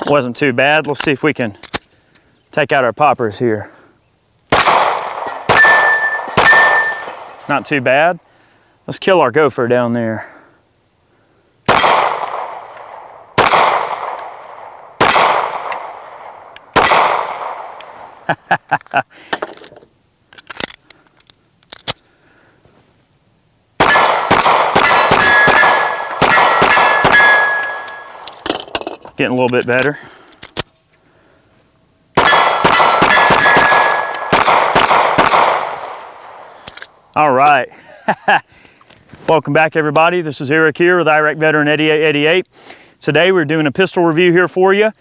Wasn't too bad. Let's see if we can take out our poppers here. Not too bad. Let's kill our gopher down there. Getting a little bit better. All right. Welcome back, everybody. This is Eric here with Iraq Veteran 8888. Today we're doing a pistol review here for you.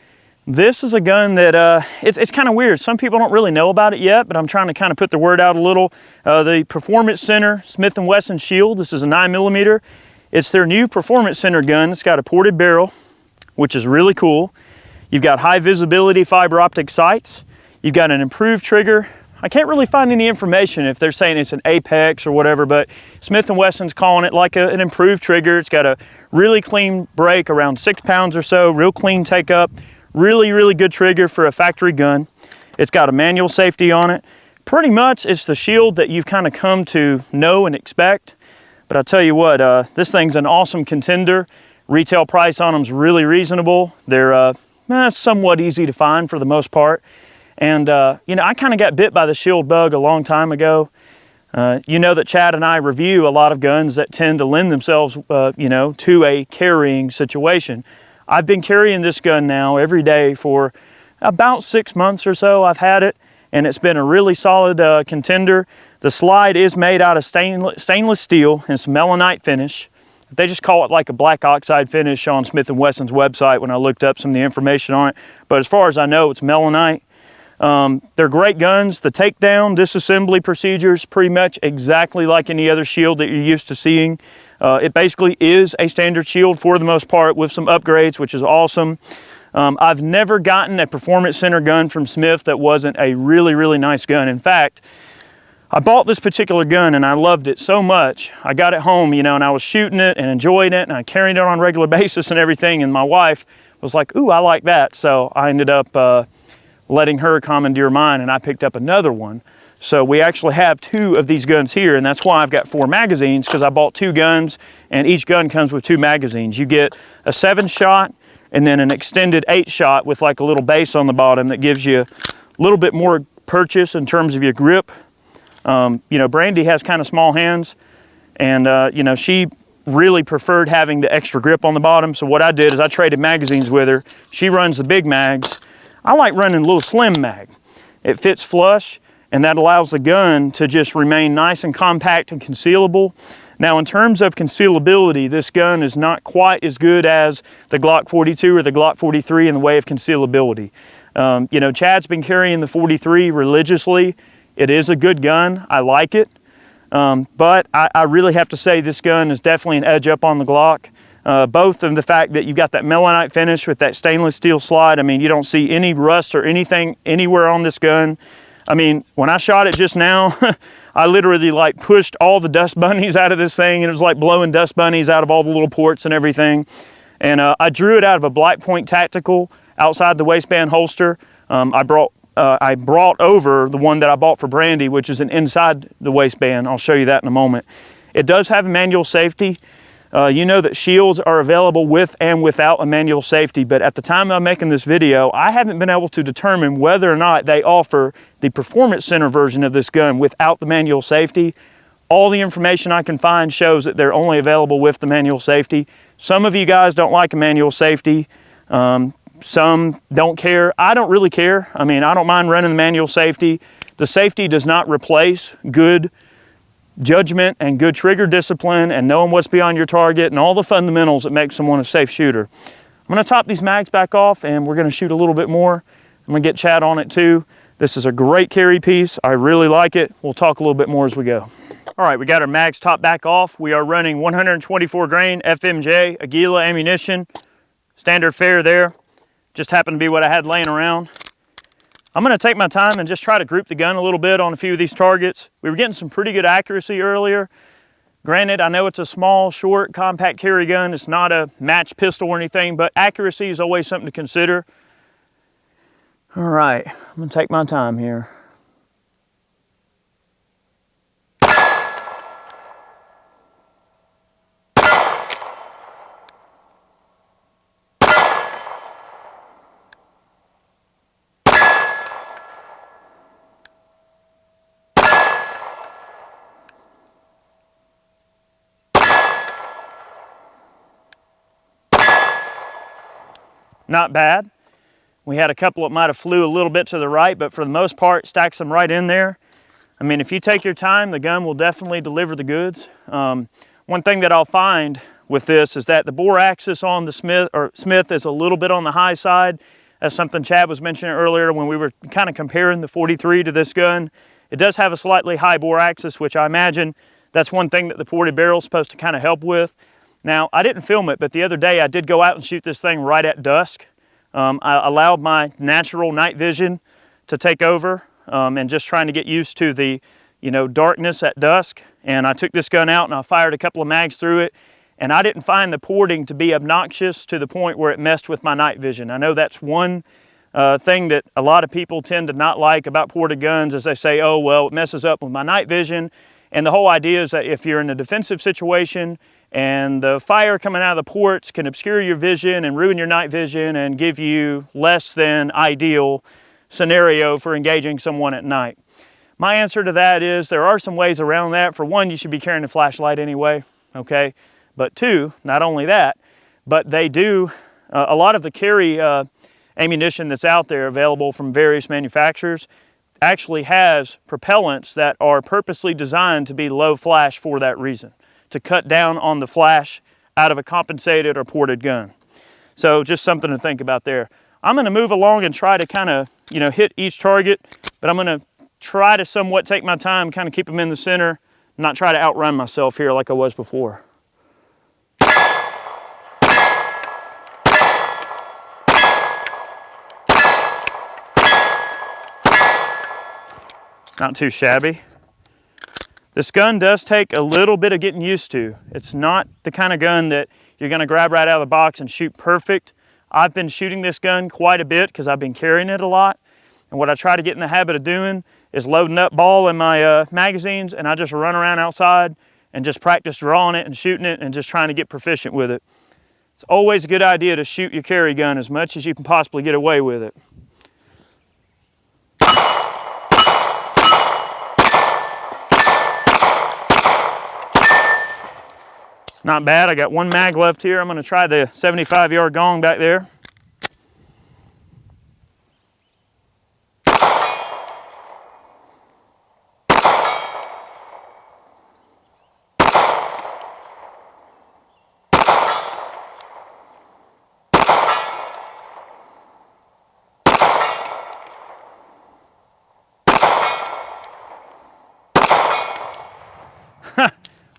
This is a gun that it's kind of weird. Some people don't really know about it yet, but I'm trying to kind of put the word out a little. The Performance Center Smith & Wesson Shield. This is a 9mm. It's their new Performance Center gun. It's got a ported barrel, which is really cool. You've got high visibility fiber optic sights. You've got an improved trigger. I can't really find any information if they're saying it's an Apex or whatever, but Smith & Wesson's calling it like an improved trigger. It's got a really clean break, around 6 pounds or so, real clean take up, really, really good trigger for a factory gun. It's got a manual safety on it. Pretty much it's the Shield that you've kind of come to know and expect. But I'll tell you what, this thing's an awesome contender. Retail price on them's really reasonable. They're somewhat easy to find for the most part. And, you know, I kind of got bit by the Shield bug a long time ago. You know that Chad and I review a lot of guns that tend to lend themselves, you know, to a carrying situation. I've been carrying this gun now every day for about 6 months or so. I've had it, and it's been a really solid contender. The slide is made out of stainless steel and some melanite finish. They just call it like a black oxide finish on Smith & Wesson's website when I looked up some of the information on it. But as far as I know, it's melanite. They're great guns. The takedown, disassembly procedures, pretty much exactly like any other Shield that you're used to seeing. It basically is a standard Shield for the most part with some upgrades, which is awesome. I've never gotten a Performance Center gun from Smith that wasn't a really, really nice gun. In fact, I bought this particular gun and I loved it so much. I got it home, you know, and I was shooting it and enjoying it, and I carried it on a regular basis and everything, and my wife was like, ooh, I like that. So I ended up letting her commandeer mine, and I picked up another one. So we actually have 2 of these guns here, and that's why I've got 4 magazines, because I bought 2 guns, and each gun comes with 2 magazines. You get a 7-shot and then an extended 8-shot with like a little base on the bottom that gives you a little bit more purchase in terms of your grip. You know, Brandy has kind of small hands, and you know, she really preferred having the extra grip on the bottom. So what I did is I traded magazines with her. She runs the big mags. I like running a little slim mag. It fits flush, and that allows the gun to just remain nice and compact and concealable. Now, in terms of concealability, this gun is not quite as good as the Glock 42 or the Glock 43 in the way of concealability. You know, Chad's been carrying the 43 religiously. It is a good gun. I like it. But I really have to say this gun is definitely an edge up on the Glock. Both of the fact that you've got that melanite finish with that stainless steel slide. I mean, you don't see any rust or anything anywhere on this gun. I mean, when I shot it just now, I literally like pushed all the dust bunnies out of this thing, and it was like blowing dust bunnies out of all the little ports and everything. And I drew it out of a Black Point Tactical outside the waistband holster. I brought over the one that I bought for Brandy, which is an inside the waistband. I'll show you that in a moment. It does have a manual safety. You know that Shields are available with and without a manual safety, but at the time I'm making this video, I haven't been able to determine whether or not they offer the Performance Center version of this gun without the manual safety. All the information I can find shows that they're only available with the manual safety. Some of you guys don't like a manual safety. Some don't care. I don't really care. I mean, I don't mind running the manual safety. The safety does not replace good judgment and good trigger discipline and knowing what's beyond your target and all the fundamentals that make someone a safe shooter. I'm going to top these mags back off, and we're going to shoot a little bit more. I'm going to get Chad on it too. This is a great carry piece. I really like it. We'll talk a little bit more as we go. All right, we got our mags topped back off. We are running 124 grain FMJ Aguila ammunition. Standard fare there. Just happened to be what I had laying around. I'm going to take my time and just try to group the gun a little bit on a few of these targets. We were getting some pretty good accuracy earlier. Granted, I know it's a small, short, compact carry gun. It's not a match pistol or anything, but accuracy is always something to consider. All right, I'm gonna take my time here. Not bad. We had a couple that might have flew a little bit to the right, but for the most part, stacks them right in there. I mean, if you take your time, the gun will definitely deliver the goods. One thing that I'll find with this is that the bore axis on the Smith is a little bit on the high side. That's something Chad was mentioning earlier when we were kind of comparing the 43 to this gun. It does have a slightly high bore axis, which I imagine that's one thing that the ported barrel is supposed to kind of help with. Now, I didn't film it, but the other day I did go out and shoot this thing right at dusk. I allowed my natural night vision to take over and just trying to get used to the, darkness at dusk. And I took this gun out and I fired a couple of mags through it. And I didn't find the porting to be obnoxious to the point where it messed with my night vision. I know that's one thing that a lot of people tend to not like about ported guns is they say, oh, well, it messes up with my night vision. And the whole idea is that if you're in a defensive situation and the fire coming out of the ports can obscure your vision and ruin your night vision and give you less than ideal scenario for engaging someone at night. My answer to that is there are some ways around that. For one, you should be carrying a flashlight anyway, okay? But two, not only that, but they do, a lot of the carry ammunition that's out there available from various manufacturers actually has propellants that are purposely designed to be low flash for that reason, to cut down on the flash out of a compensated or ported gun. So just something to think about there. I'm gonna move along and try to kind of, hit each target, but I'm gonna try to somewhat take my time, kind of keep them in the center, not try to outrun myself here like I was before. Not too shabby. This gun does take a little bit of getting used to. It's not the kind of gun that you're gonna grab right out of the box and shoot perfect. I've been shooting this gun quite a bit because I've been carrying it a lot. And what I try to get in the habit of doing is loading up ball in my magazines, and I just run around outside and just practice drawing it and shooting it and just trying to get proficient with it. It's always a good idea to shoot your carry gun as much as you can possibly get away with it. Not bad. I got one mag left here. I'm going to try the 75-yard gong back there.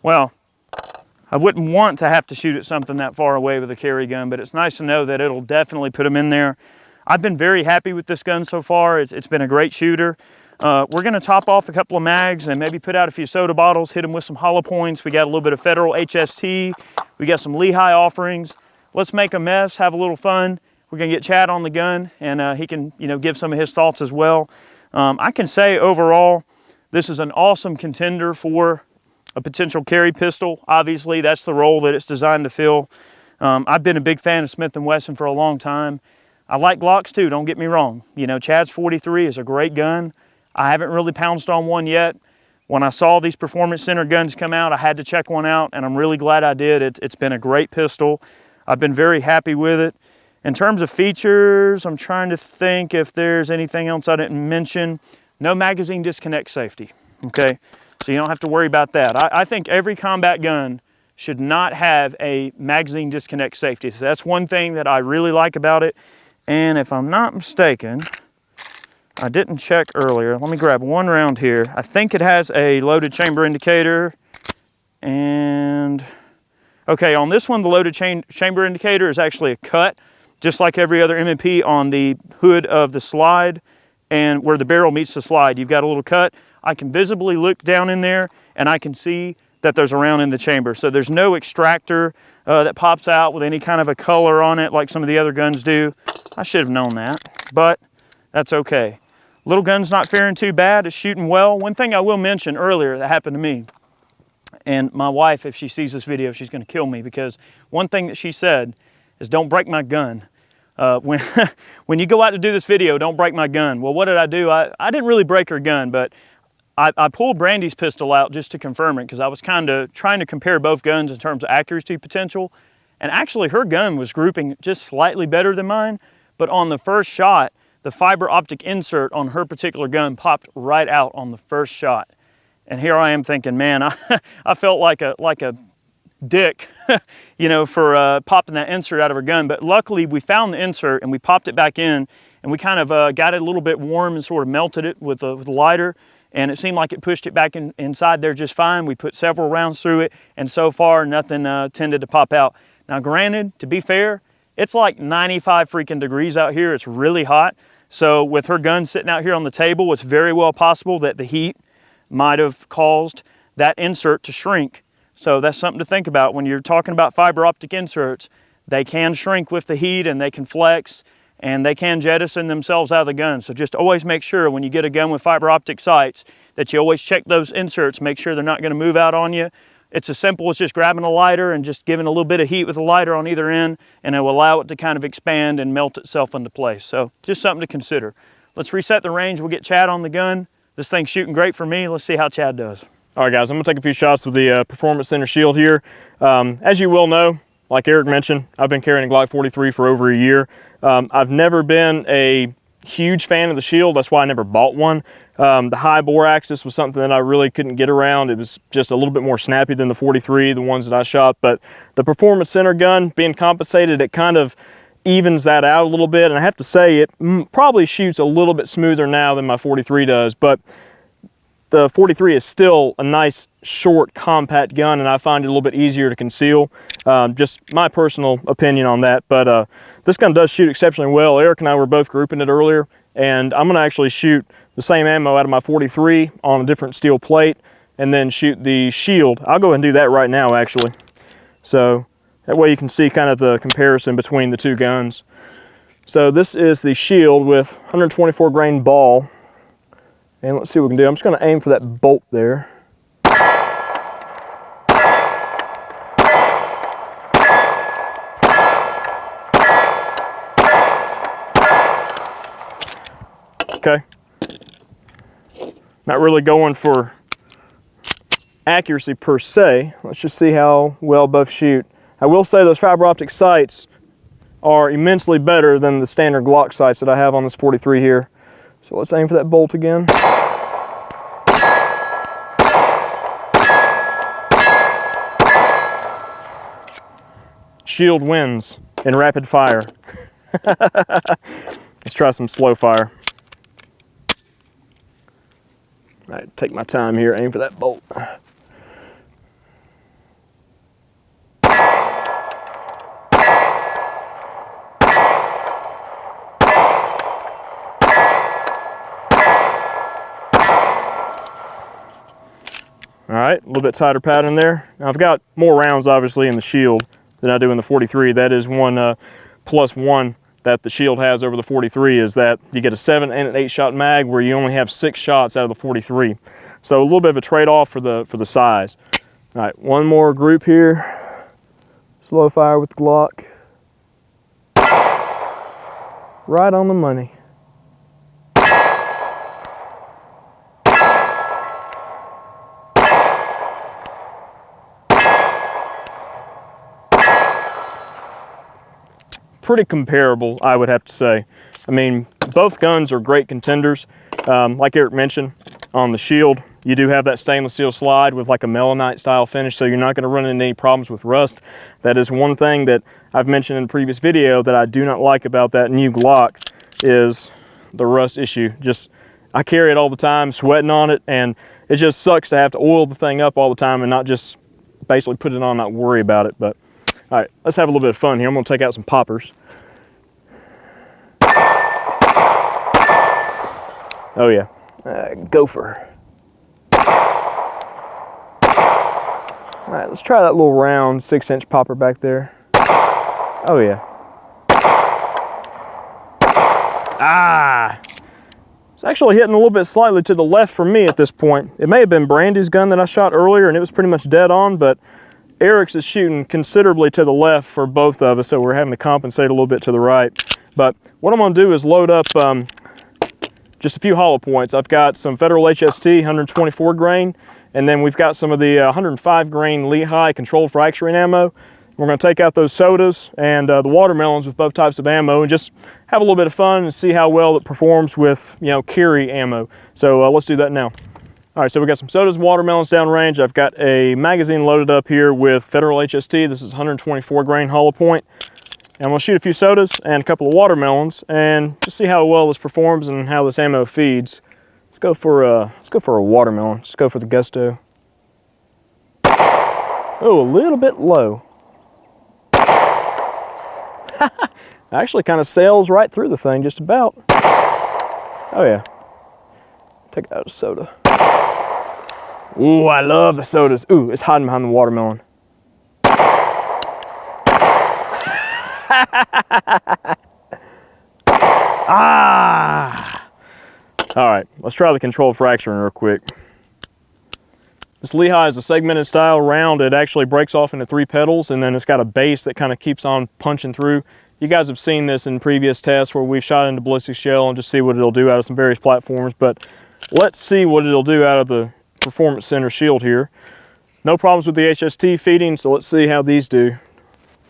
Well, I wouldn't want to have to shoot at something that far away with a carry gun, but it's nice to know that it'll definitely put them in there. I've been very happy with this gun so far. It's been a great shooter. We're gonna top off a couple of mags and maybe put out a few soda bottles, hit them with some hollow points. We got a little bit of Federal HST. We got some Lehigh offerings. Let's make a mess, have a little fun. We're gonna get Chad on the gun and he can give some of his thoughts as well. I can say overall, this is an awesome contender for a potential carry pistol. Obviously, that's the role that it's designed to fill. I've been a big fan of Smith & Wesson for a long time. I like Glocks too, don't get me wrong. Chad's 43 is a great gun. I haven't really pounced on one yet. When I saw these Performance Center guns come out, I had to check one out, and I'm really glad I did. It's been a great pistol. I've been very happy with it. In terms of features, I'm trying to think if there's anything else I didn't mention. No magazine disconnect safety, okay? So you don't have to worry about that. I think every combat gun should not have a magazine disconnect safety. So that's one thing that I really like about it. And if I'm not mistaken, I didn't check earlier. Let me grab one round here. I think it has a loaded chamber indicator. And okay, on this one, the loaded chamber indicator is actually a cut, just like every other M&P on the hood of the slide and where the barrel meets the slide. You've got a little cut. I can visibly look down in there and I can see that there's a round in the chamber. So there's no extractor that pops out with any kind of a color on it like some of the other guns do. I should have known that, but that's okay. Little gun's not faring too bad, it's shooting well. One thing I will mention earlier that happened to me, and my wife, if she sees this video, she's gonna kill me, because one thing that she said is, don't break my gun. When you go out to do this video, don't break my gun. Well, what did I do? I didn't really break her gun, but I pulled Brandy's pistol out just to confirm it, because I was kind of trying to compare both guns in terms of accuracy potential. And actually her gun was grouping just slightly better than mine, but on the first shot, the fiber optic insert on her particular gun popped right out on the first shot. And here I am thinking, man, I felt like a dick, you know, for popping that insert out of her gun. But luckily we found the insert and we popped it back in, and we kind of got it a little bit warm and sort of melted it with a lighter. And it seemed like it pushed it back inside there just fine. We put several rounds through it, and so far nothing tended to pop out. Now granted, to be fair, it's like 95 freaking degrees out here. It's really hot. So with her gun sitting out here on the table, it's very well possible that the heat might have caused that insert to shrink. So that's something to think about when you're talking about fiber optic inserts. They can shrink with the heat, and they can flex, and they can jettison themselves out of the gun. So just always make sure when you get a gun with fiber optic sights that you always check those inserts, make sure they're not gonna move out on you. It's as simple as just grabbing a lighter and just giving a little bit of heat with a lighter on either end, and it will allow it to kind of expand and melt itself into place. So just something to consider. Let's reset the range. We'll get Chad on the gun. This thing's shooting great for me. Let's see how Chad does. All right, guys, I'm gonna take a few shots with the Performance Center Shield here. As you will know, like Eric mentioned, I've been carrying a Glock 43 for over a year. I've never been a huge fan of the Shield. That's why I never bought one. The high bore axis was something that I really couldn't get around. It was just a little bit more snappy than the 43, the ones that I shot. But the Performance Center gun being compensated, it kind of evens that out a little bit. And I have to say, it probably shoots a little bit smoother now than my 43 does. But the 43 is still a nice, short, compact gun, and I find it a little bit easier to conceal. Just my personal opinion on that. But this gun does shoot exceptionally well. Eric and I were both grouping it earlier, and I'm gonna actually shoot the same ammo out of my 43 on a different steel plate, and then shoot the Shield. I'll go ahead and do that right now, actually. So that way you can see kind of the comparison between the two guns. So this is the Shield with 124 grain ball. And let's see what we can do. I'm just gonna aim for that bolt there. Okay. Not really going for accuracy per se. Let's just see how well both shoot. I will say those fiber optic sights are immensely better than the standard Glock sights that I have on this 43 here. So let's aim for that bolt again. Shield wins in rapid fire. Let's try some slow fire. All right, take my time here, aim for that bolt. All right, a little bit tighter pattern there. Now I've got more rounds obviously in the Shield than I do in the 43. That is one plus one that the Shield has over the 43, is that you get a 7 and an 8 shot mag where you only have 6 shots out of the 43. So a little bit of a trade-off for the size. All right, one more group here. Slow fire with the Glock. Right on the money. Pretty comparable, I would have to say. I mean, both guns are great contenders. Like Eric mentioned, on the Shield, you do have that stainless steel slide with like a melanite style finish, so you're not gonna run into any problems with rust. That is one thing that I've mentioned in a previous video that I do not like about that new Glock, is the rust issue. Just, I carry it all the time, sweating on it, and it just sucks to have to oil the thing up all the time and not just basically put it on, not worry about it. But all right, let's have a little bit of fun here. I'm gonna take out some poppers. Oh yeah, gopher. All right, let's try that little round 6-inch popper back there. Oh yeah. Ah, actually hitting a little bit slightly to the left from me at this point. It may have been Brandy's gun that I shot earlier and it was pretty much dead on, but Eric's is shooting considerably to the left for both of us, so we're having to compensate a little bit to the right. But what I'm gonna do is load up just a few hollow points. I've got some Federal HST 124 grain, and then we've got some of the 105 grain Lehigh controlled fracturing ammo. We're gonna take out those sodas and the watermelons with both types of ammo and just have a little bit of fun and see how well it performs with, you know, carry ammo. So let's do that now. All right, so we got some sodas and watermelons downrange. I've got a magazine loaded up here with Federal HST. This is 124 grain hollow point. And I'm gonna shoot a few sodas and a couple of watermelons and just see how well this performs and how this ammo feeds. Let's go for a watermelon. Let's go for the gusto. Oh, a little bit low. Actually kind of sails right through the thing, just about. Oh yeah. Take out a soda. Ooh, I love the sodas. Ooh, it's hiding behind the watermelon. Ah! All right, let's try the controlled fracturing real quick. This Lehigh is a segmented style round. It actually breaks off into 3 petals, and then it's got a base that kind of keeps on punching through. You guys have seen this in previous tests where we've shot into ballistic shell and just see what it'll do out of some various platforms, but let's see what it'll do out of the Performance Center shield here. No problems with the HST feeding, so let's see how these do.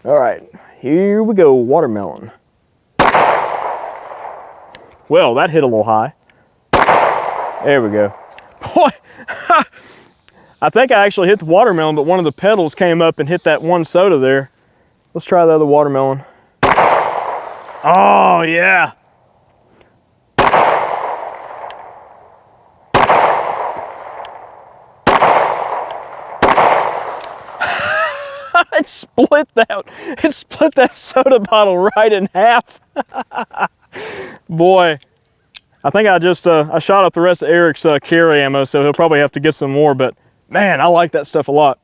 All right, here we go, watermelon. Well, that hit a little high. There we go. Boy, I think I actually hit the watermelon, but one of the petals came up and hit that one soda there. Let's try the other watermelon. Oh, yeah. It split that soda bottle right in half. Boy, I think I just I shot up the rest of Eric's carry ammo, so he'll probably have to get some more, but man, I like that stuff a lot.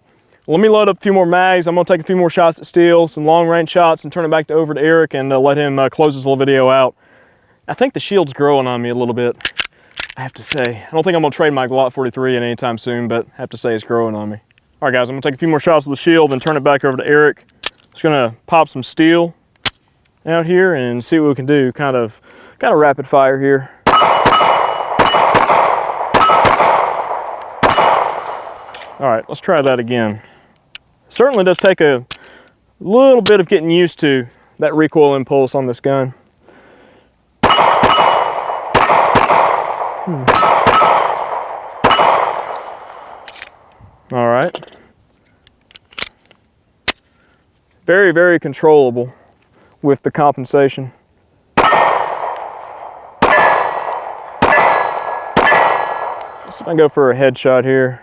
Let me load up a few more mags. I'm gonna take a few more shots at steel, some long range shots, and turn it back over to Eric and let him close this little video out. I think the shield's growing on me a little bit, I have to say. I don't think I'm gonna trade my Glock 43 in anytime soon, but I have to say it's growing on me. All right, guys, I'm gonna take a few more shots with the shield and turn it back over to Eric. Just gonna pop some steel out here and see what we can do. Kind of rapid fire here. All right, let's try that again. Certainly does take a little bit of getting used to that recoil impulse on this gun. All right. Very, very controllable with the compensation. Let's see if I can go for a headshot here.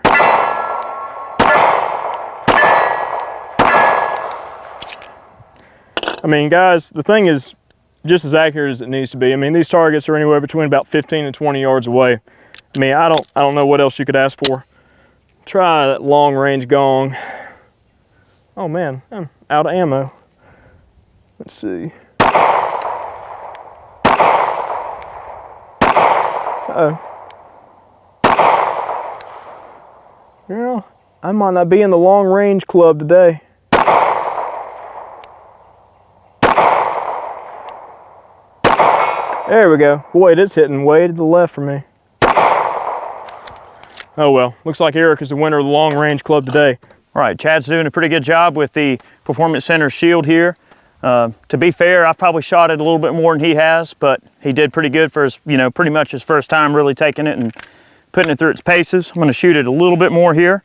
I mean, guys, the thing is just as accurate as it needs to be. I mean, these targets are anywhere between about 15 and 20 yards away. I mean, I don't know what else you could ask for. Try that long range gong. Oh man, I'm out of ammo. Let's see. Uh-oh. You know, I might not be in the long range club today. There we go. Boy, it is hitting way to the left from me. Oh well, looks like Eric is the winner of the long range club today. All right, Chad's doing a pretty good job with the Performance Center shield here. To be fair, I've probably shot it a little bit more than he has, but he did pretty good for his, pretty much his first time really taking it and putting it through its paces. I'm gonna shoot it a little bit more here.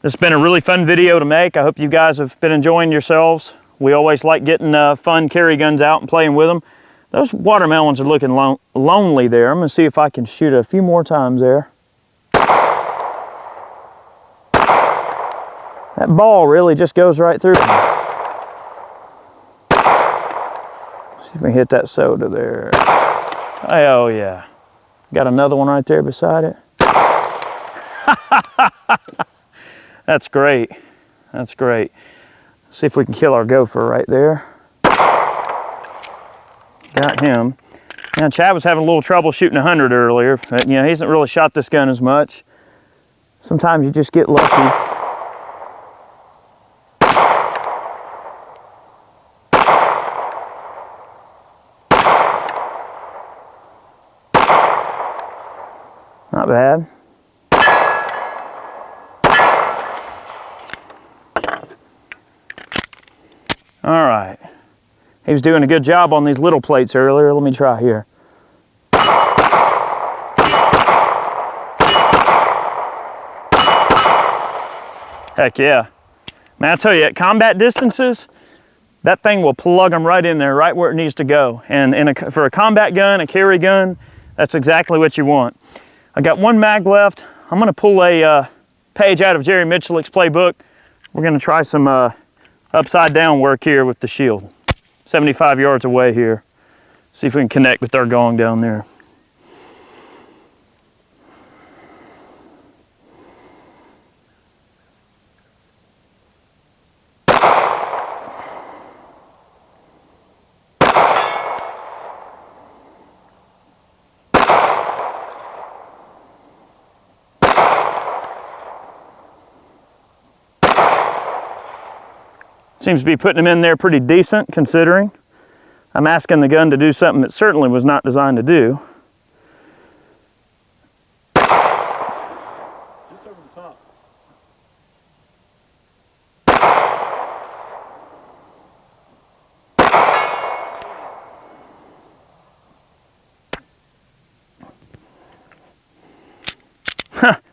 This has been a really fun video to make. I hope you guys have been enjoying yourselves. We always like getting fun carry guns out and playing with them. Those watermelons are looking lonely there. I'm gonna see if I can shoot a few more times there. That ball really just goes right through. See if we hit that soda there. Oh yeah. Got another one right there beside it. That's great. That's great. See if we can kill our gopher right there. Got him. Now, Chad was having a little trouble shooting 100 earlier, but you know, he hasn't really shot this gun as much. Sometimes you just get lucky. Not bad. All right. He was doing a good job on these little plates earlier. Let me try here. Heck yeah. Man, I tell you, at combat distances, that thing will plug them right in there, right where it needs to go. And for a combat gun, a carry gun, that's exactly what you want. I got one mag left. I'm gonna pull a page out of Jerry Mitchell's playbook. We're gonna try some upside down work here with the shield. 75 yards away here. See if we can connect with our gong down there. Seems to be putting them in there pretty decent, considering I'm asking the gun to do something it certainly was not designed to do. Just over the top.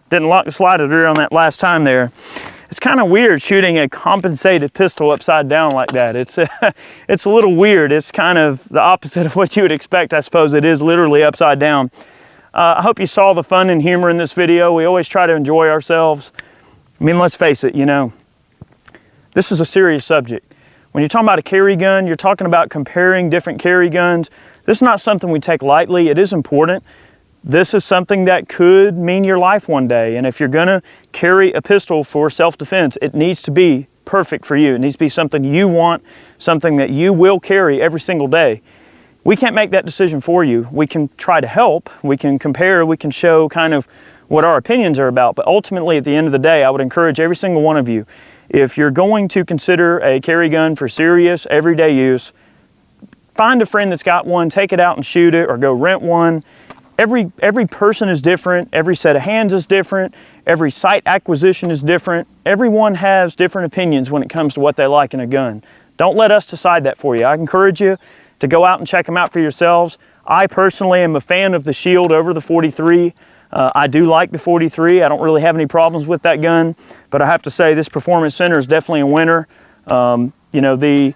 Didn't lock the slider through on that last time there. It's kind of weird shooting a compensated pistol upside down like that. It's a little weird. It's kind of the opposite of what you would expect, I suppose. It is literally upside down. I hope you saw the fun and humor in this video. We always try to enjoy ourselves. I mean, let's face it, you know, this is a serious subject. When you're talking about a carry gun, you're talking about comparing different carry guns. This is not something we take lightly. It is important. This is something that could mean your life one day. And if you're gonna carry a pistol for self-defense, it needs to be perfect for you. It needs to be something you want, something that you will carry every single day. We can't make that decision for you. We can try to help, we can compare, we can show kind of what our opinions are about. But ultimately, at the end of the day, I would encourage every single one of you, if you're going to consider a carry gun for serious, everyday use, find a friend that's got one, take it out and shoot it, or go rent one. Every person is different, every set of hands is different, every sight acquisition is different. Everyone has different opinions when it comes to what they like in a gun. Don't let us decide that for you. I encourage you to go out and check them out for yourselves. I personally am a fan of the Shield over the 43. I do like the 43. I don't really have any problems with that gun, but I have to say this Performance Center is definitely a winner. You know, the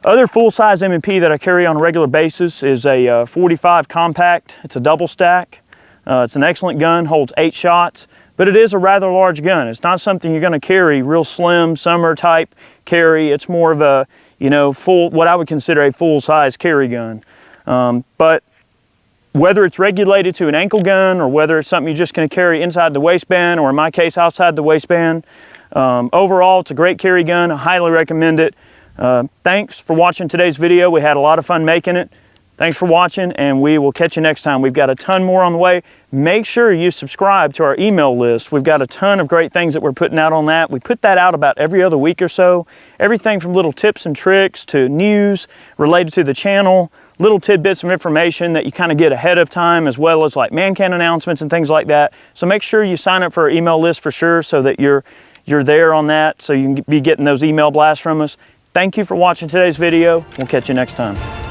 other full-size M&P that I carry on a regular basis is a 45 compact. It's a double stack. It's an excellent gun, holds 8 shots, but it is a rather large gun. It's not something you're gonna carry real slim, summer type carry. It's more of a, you know, what I would consider a full-size carry gun. But whether it's regulated to an ankle gun or whether it's something you're just gonna carry inside the waistband, or in my case, outside the waistband, overall, it's a great carry gun. I highly recommend it. Thanks for watching today's video. We had a lot of fun making it. Thanks for watching, and we will catch you next time. We've got a ton more on the way. Make sure you subscribe to our email list. We've got a ton of great things that we're putting out on that. We put that out about every other week or so. Everything from little tips and tricks to news related to the channel, little tidbits of information that you kind of get ahead of time, as well as like man can announcements and things like that. So make sure you sign up for our email list for sure, so that you're there on that, so you can be getting those email blasts from us. Thank you for watching today's video. We'll catch you next time.